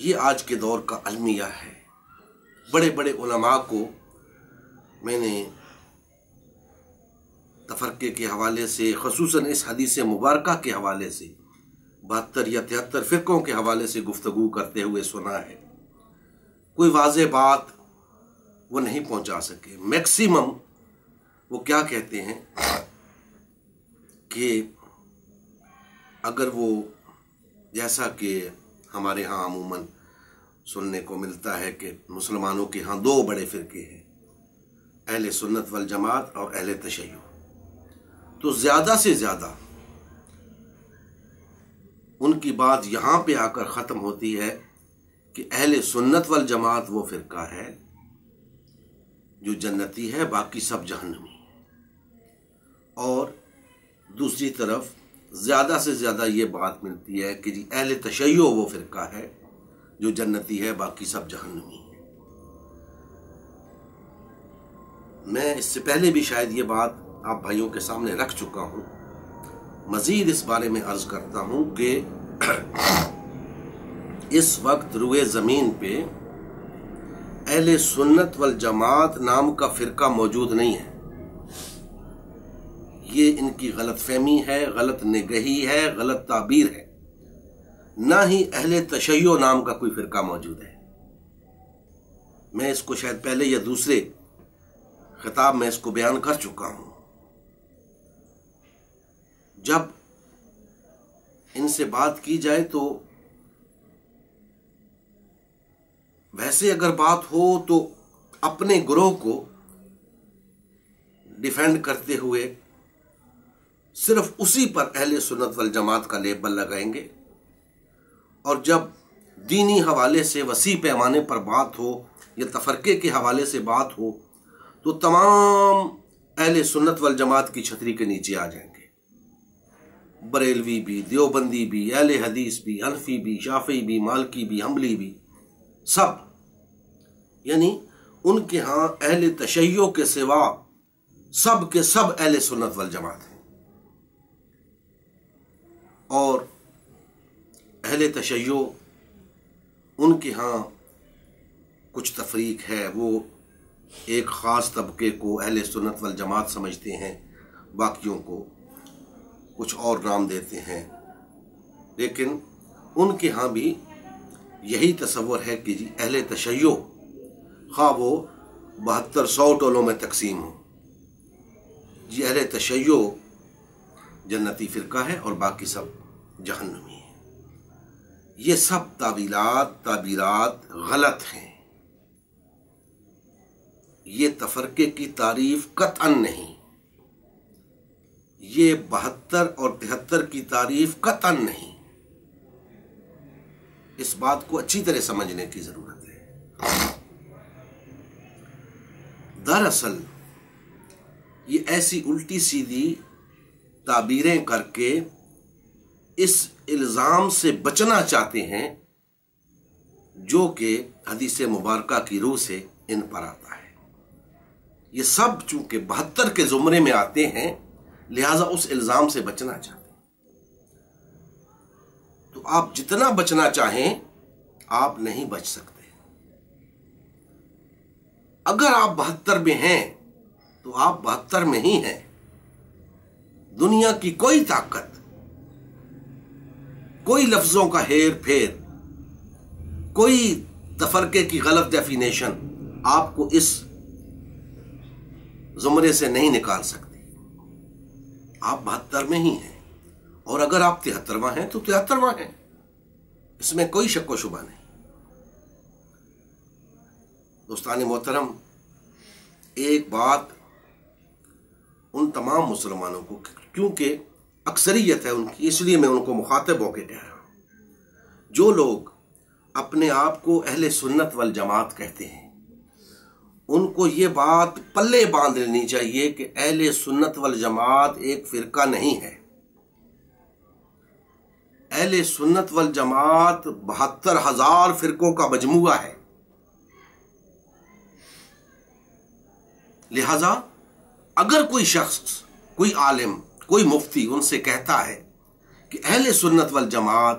یہ آج کے دور کا المیہ ہے۔ بڑے بڑے علماء کو میں نے تفرقے کے حوالے سے، خصوصاً اس حدیث مبارکہ کے حوالے سے 72 یا 73 فرقوں کے حوالے سے گفتگو کرتے ہوئے سنا ہے۔ کوئی واضح بات وہ نہیں پہنچا سکے۔ میکسیمم وہ کیا کہتے ہیں کہ اگر وہ، جیسا کہ ہمارے ہاں عموماً سننے کو ملتا ہے کہ مسلمانوں کے ہاں 2 بڑے فرقے ہیں، اہل سنت والجماعت اور اہل تشیع، تو زیادہ سے زیادہ ان کی بات یہاں پہ آ کر ختم ہوتی ہے کہ اہل سنت والجماعت وہ فرقہ ہے جو جنتی ہے، باقی سب جہنمی ہے۔ اور دوسری طرف زیادہ سے زیادہ یہ بات ملتی ہے کہ جی اہل تشیع وہ فرقہ ہے جو جنتی ہے، باقی سب جہنمی ہے۔ میں اس سے پہلے بھی شاید یہ بات آپ بھائیوں کے سامنے رکھ چکا ہوں، مزید اس بارے میں عرض کرتا ہوں کہ اس وقت روئے زمین پہ اہل سنت والجماعت نام کا فرقہ موجود نہیں ہے۔ یہ ان کی غلط فہمی ہے، غلط نگہی ہے، غلط تعبیر ہے۔ نہ ہی اہل تشیع نام کا کوئی فرقہ موجود ہے۔ میں اس کو شاید پہلے یا دوسرے خطاب میں اس کو بیان کر چکا ہوں۔ جب ان سے بات کی جائے تو ویسے اگر بات ہو تو اپنے گروہ کو ڈیفینڈ کرتے ہوئے صرف اسی پر اہل سنت والجماعت کا لیبل لگائیں گے، اور جب دینی حوالے سے وسیع پیمانے پر بات ہو یا تفرقے کے حوالے سے بات ہو تو تمام اہل سنت والجماعت کی چھتری کے نیچے آ جائیں گے۔ بریلوی بھی، دیوبندی بھی، اہل حدیث بھی، حنفی بھی، شافعی بھی، مالکی بھی، حنبلی بھی، سب، یعنی ان کے ہاں اہل تشیع کے سوا سب کے سب اہل سنت والجماعت ہیں۔ اور اہل تشیع ان کے ہاں کچھ تفریق ہے، وہ ایک خاص طبقے کو اہل سنت والجماعت سمجھتے ہیں، باقیوں کو کچھ اور نام دیتے ہیں، لیکن ان کے ہاں بھی یہی تصور ہے کہ جی اہل تشیع خواہ وہ 7200 ٹولوں میں تقسیم ہو، جی اہل تشیع جنتی فرقہ ہے اور باقی سب جہنمی ہے۔ یہ سب تعبیرات غلط ہیں۔ یہ تفرقے کی تعریف قطعاً نہیں، یہ 72 اور 73 کی تعریف قطعاً نہیں۔ اس بات کو اچھی طرح سمجھنے کی ضرورت ہے۔ دراصل یہ ایسی الٹی سیدھی تعبیریں کر کے اس الزام سے بچنا چاہتے ہیں جو کہ حدیث مبارکہ کی روح سے ان پر آتا ہے۔ یہ سب چونکہ 72 کے زمرے میں آتے ہیں، لہذا اس الزام سے بچنا چاہتے ہیں۔ تو آپ جتنا بچنا چاہیں آپ نہیں بچ سکتے۔ اگر آپ 72 میں ہیں تو آپ 72 میں ہی ہیں۔ دنیا کی کوئی طاقت، کوئی لفظوں کا ہیر پھیر، کوئی تفرقے کی غلط ڈیفینیشن آپ کو اس زمرے سے نہیں نکال سکتی۔ آپ 72 میں ہی ہیں، اور اگر آپ 73واں ہیں تو 73واں ہیں، اس میں کوئی شک و شبہ نہیں۔ دوستان محترم، ایک بات ان تمام مسلمانوں کو، کیونکہ اکثریت ہے ان کی، اس لیے میں ان کو مخاطب ہو کے کہہ رہا ہوں، جو لوگ اپنے آپ کو اہل سنت والجماعت کہتے ہیں، ان کو یہ بات پلے باندھ لینی چاہیے کہ اہل سنت والجماعت ایک فرقہ نہیں ہے۔ اہل سنت والجماعت 72,000 فرقوں کا مجموعہ ہے۔ لہذا اگر کوئی شخص، کوئی عالم، کوئی مفتی ان سے کہتا ہے کہ اہل سنت والجماعت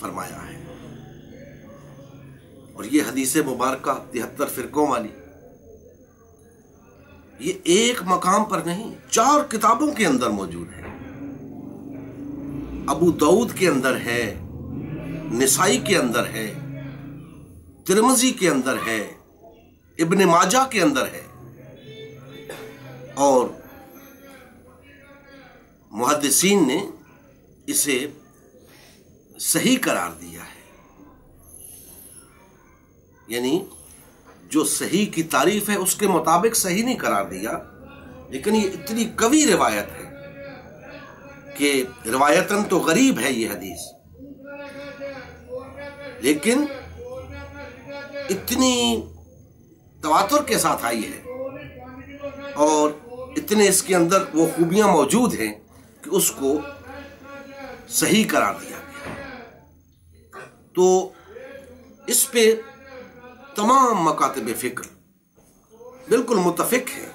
فرمایا ہے۔ اور یہ حدیث مبارکہ 73 فرقوں والی، یہ ایک مقام پر نہیں، 4 کتابوں کے اندر موجود ہے۔ ابو داؤد کے اندر ہے، نسائی کے اندر ہے، ترمذی کے اندر ہے، ابن ماجہ کے اندر ہے، اور محدثین نے اسے صحیح قرار دیا ہے۔ یعنی جو صحیح کی تعریف ہے اس کے مطابق صحیح نہیں قرار دیا، لیکن یہ اتنی قوی روایت ہے کہ روایتاً تو غریب ہے یہ حدیث، لیکن اتنی تواتر کے ساتھ آئی ہے اور اتنے اس کے اندر وہ خوبیاں موجود ہیں کہ اس کو صحیح قرار دیا گیا۔ تو اس پہ تمام مکاتب فکر بالکل متفق ہے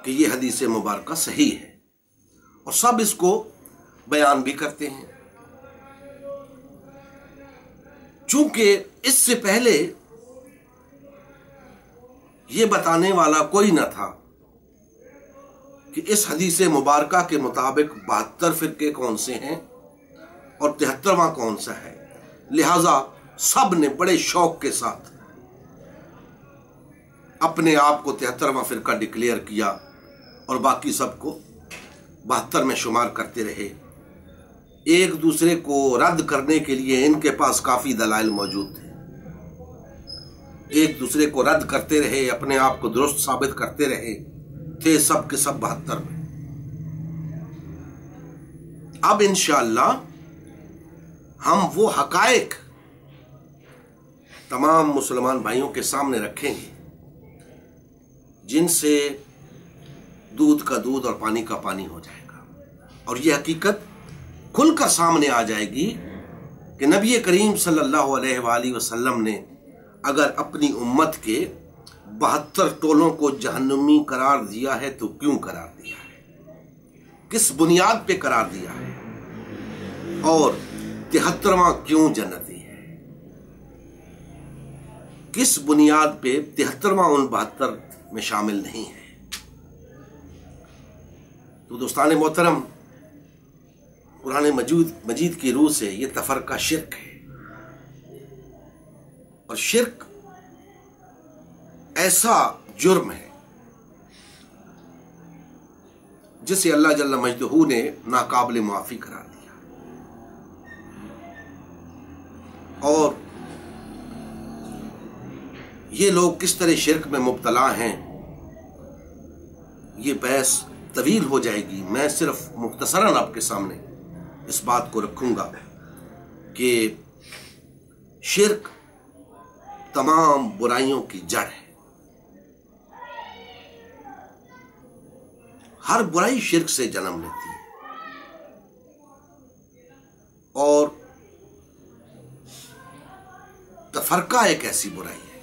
کہ یہ حدیث مبارکہ صحیح ہے، اور سب اس کو بیان بھی کرتے ہیں۔ چونکہ اس سے پہلے یہ بتانے والا کوئی نہ تھا کہ اس حدیث مبارکہ کے مطابق 72 فرقے کون سے ہیں اور 73واں کون سا ہے، لہذا سب نے بڑے شوق کے ساتھ اپنے آپ کو 73واں فرقہ ڈکلیئر کیا اور باقی سب کو 72 میں شمار کرتے رہے۔ ایک دوسرے کو رد کرنے کے لیے ان کے پاس کافی دلائل موجود تھے، ایک دوسرے کو رد کرتے رہے، اپنے آپ کو درست ثابت کرتے رہے، تھے سب کے سب 72 میں۔ اب انشاءاللہ ہم وہ حقائق تمام مسلمان بھائیوں کے سامنے رکھیں گے جن سے دودھ کا دودھ اور پانی کا پانی ہو جائے گا، اور یہ حقیقت کھل کر سامنے آ جائے گی کہ نبی کریم صلی اللہ علیہ وآلہ وسلم نے اگر اپنی امت کے 72 ٹولوں کو جہنمی قرار دیا ہے تو کیوں قرار دیا ہے، کس بنیاد پہ قرار دیا ہے، اور 73واں کیوں جنتی ہے، کس بنیاد پہ 73واں ان 72 میں شامل نہیں ہے۔ تو دوستان محترم، قرآن مجید کی روح سے یہ تفرقہ شرک ہے، اور شرک ایسا جرم ہے جسے اللہ جل مجدہ نے ناقابل معافی قرار دیا، اور یہ لوگ کس طرح شرک میں مبتلا ہیں یہ بحث طویل ہو جائے گی۔ میں صرف مختصراً آپ کے سامنے اس بات کو رکھوں گا کہ شرک تمام برائیوں کی جڑ ہے، ہر برائی شرک سے جنم لیتی ہے، اور تفرقہ ایک ایسی برائی ہے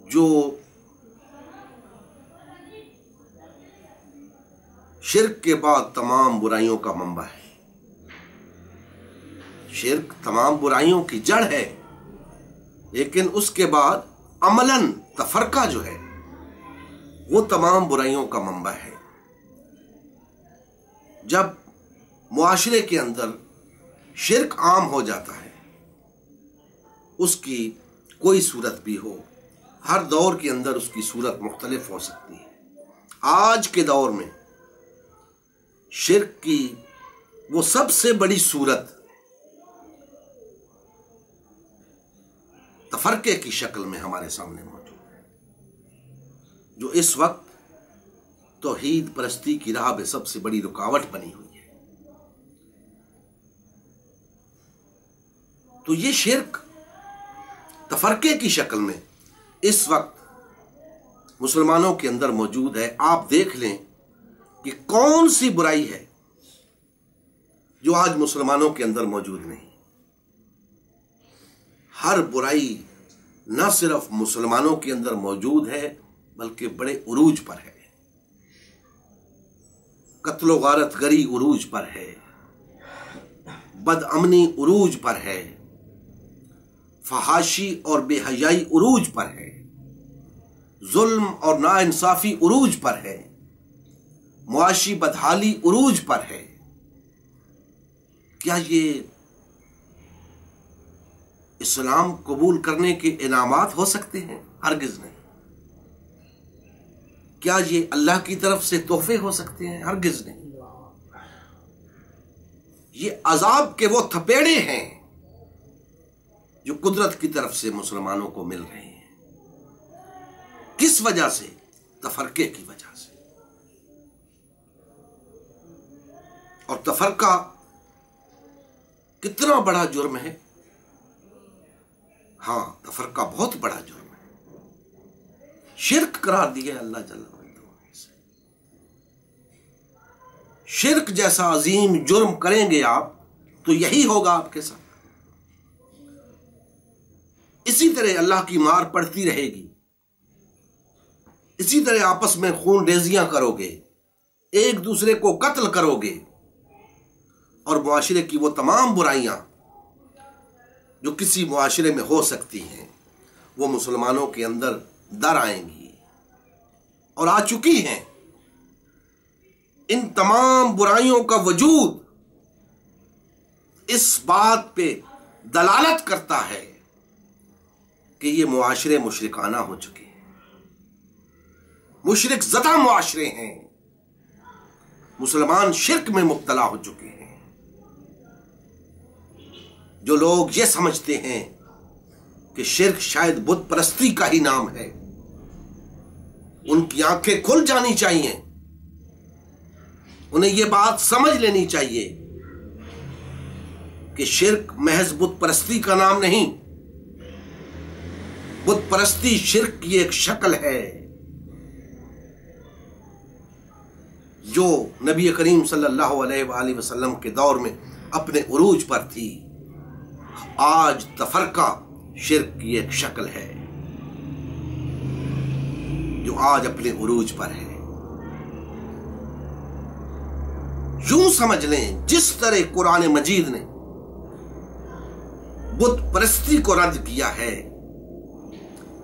جو شرک کے بعد تمام برائیوں کا منبع ہے۔ شرک تمام برائیوں کی جڑ ہے، لیکن اس کے بعد عملاً تفرقہ جو ہے وہ تمام برائیوں کا منبع ہے۔ جب معاشرے کے اندر شرک عام ہو جاتا ہے، اس کی کوئی صورت بھی ہو، ہر دور کے اندر اس کی صورت مختلف ہو سکتی ہے۔ آج کے دور میں شرک کی وہ سب سے بڑی صورت تفرقے کی شکل میں ہمارے سامنے موجود ہے، جو اس وقت توحید پرستی کی راہ میں سب سے بڑی رکاوٹ بنی ہوئی ہے۔ تو یہ شرک تفرقے کی شکل میں اس وقت مسلمانوں کے اندر موجود ہے۔ آپ دیکھ لیں کہ کون سی برائی ہے جو آج مسلمانوں کے اندر موجود نہیں۔ ہر برائی نہ صرف مسلمانوں کے اندر موجود ہے بلکہ بڑے عروج پر ہے۔ قتل و غارت گری عروج پر ہے، بدامنی عروج پر ہے، فحاشی اور بے حیائی عروج پر ہے، ظلم اور ناانصافی عروج پر ہے، معاشی بدحالی عروج پر ہے، کیا یہ اسلام قبول کرنے کے انعامات ہو سکتے ہیں؟ ہرگز نہیں۔ کیا یہ اللہ کی طرف سے تحفے ہو سکتے ہیں؟ ہرگز نہیں۔ یہ عذاب کے وہ تھپیڑے ہیں جو قدرت کی طرف سے مسلمانوں کو مل رہے ہیں۔ کس وجہ سے؟ تفرقے کی وجہ سے۔ اور تفرقہ کتنا بڑا جرم ہے؟ ہاں، تفرقہ بہت بڑا جرم ہے، شرک قرار دیا ہے اللہ جل وعلا نے۔ شرک جیسا عظیم جرم کریں گے آپ تو یہی ہوگا آپ کے ساتھ۔ اسی طرح اللہ کی مار پڑتی رہے گی، اسی طرح آپس میں خون ریزیاں کرو گے، ایک دوسرے کو قتل کرو گے، اور معاشرے کی وہ تمام برائیاں جو کسی معاشرے میں ہو سکتی ہیں وہ مسلمانوں کے اندر در آئیں گی اور آ چکی ہیں۔ ان تمام برائیوں کا وجود اس بات پہ دلالت کرتا ہے کہ یہ معاشرے مشرکانہ ہو چکے ہیں، مشرک زدہ معاشرے ہیں، مسلمان شرک میں مبتلا ہو چکے ہیں۔ جو لوگ یہ سمجھتے ہیں کہ شرک شاید بت پرستی کا ہی نام ہے، ان کی آنکھیں کھل جانی چاہیے، انہیں یہ بات سمجھ لینی چاہیے کہ شرک محض بت پرستی کا نام نہیں، بت پرستی شرک کی ایک شکل ہے جو نبی کریم صلی اللہ علیہ وآلہ وسلم کے دور میں اپنے عروج پر تھی۔ آج تفرقہ شرک کی ایک شکل ہے جو آج اپنے عروج پر ہے۔ یوں سمجھ لیں جس طرح قرآن مجید نے بت پرستی کو رد کیا ہے،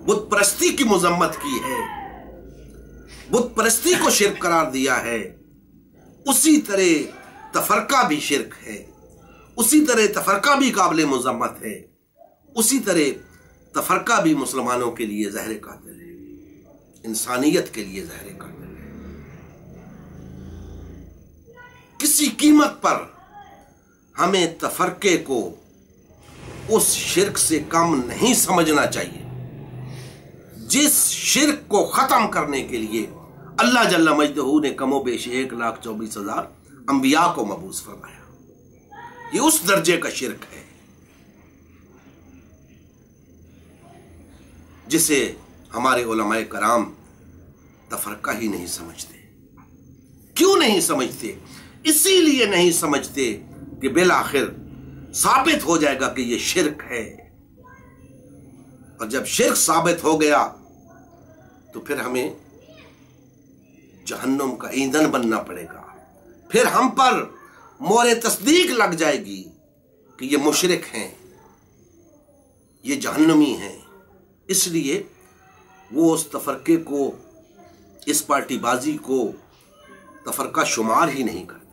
بت پرستی کی مذمت کی ہے، بت پرستی کو شرک قرار دیا ہے، اسی طرح تفرقہ بھی شرک ہے، اسی طرح تفرقہ بھی قابل مذمت ہے، اسی طرح تفرقہ بھی مسلمانوں کے لیے زہر قاتل ہے، انسانیت کے لیے زہر قاتل ہے۔ کسی قیمت پر ہمیں تفرقے کو اس شرک سے کم نہیں سمجھنا چاہیے جس شرک کو ختم کرنے کے لیے اللہ جل مجدہ نے کم و بیش 1,24,000 انبیاء کو مبعوث فرمایا۔ یہ اس درجے کا شرک ہے جسے ہمارے علماء کرام تفرقہ ہی نہیں سمجھتے۔ کیوں نہیں سمجھتے؟ اسی لیے نہیں سمجھتے کہ بالآخر ثابت ہو جائے گا کہ یہ شرک ہے، اور جب شرک ثابت ہو گیا تو پھر ہمیں جہنم کا ایندھن بننا پڑے گا، پھر ہم پر مہر تصدیق لگ جائے گی کہ یہ مشرک ہیں، یہ جہنمی ہیں۔ اس لیے وہ اس تفرقے کو، اس پارٹی بازی کو تفرقہ شمار ہی نہیں کرتے،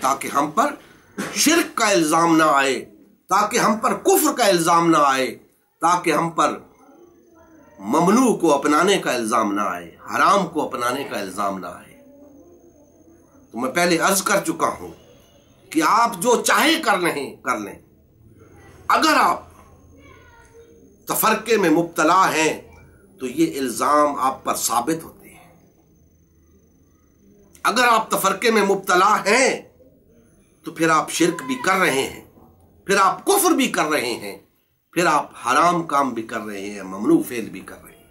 تاکہ ہم پر شرک کا الزام نہ آئے، تاکہ ہم پر کفر کا الزام نہ آئے، تاکہ ہم پر ممنوع کو اپنانے کا الزام نہ آئے، حرام کو اپنانے کا الزام نہ آئے۔ تو میں پہلے عرض کر چکا ہوں کہ آپ جو چاہے کر لیں، اگر آپ تفرقے میں مبتلا ہیں تو یہ الزام آپ پر ثابت ہوتے ہیں۔ اگر آپ تفرقے میں مبتلا ہیں تو پھر آپ شرک بھی کر رہے ہیں، پھر آپ کفر بھی کر رہے ہیں، پھر آپ حرام کام بھی کر رہے ہیں، ممنوع فعل بھی کر رہے ہیں،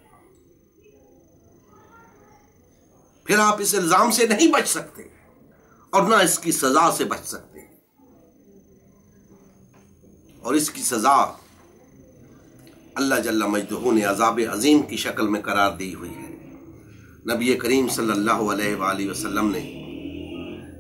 پھر آپ اس الزام سے نہیں بچ سکتے اور نہ اس کی سزا سے بچ سکتے، اور اس کی سزا اللہ جل مجدہ نے عذاب عظیم کی شکل میں قرار دی ہوئی ہے۔ نبی کریم صلی اللہ علیہ وآلہ وسلم نے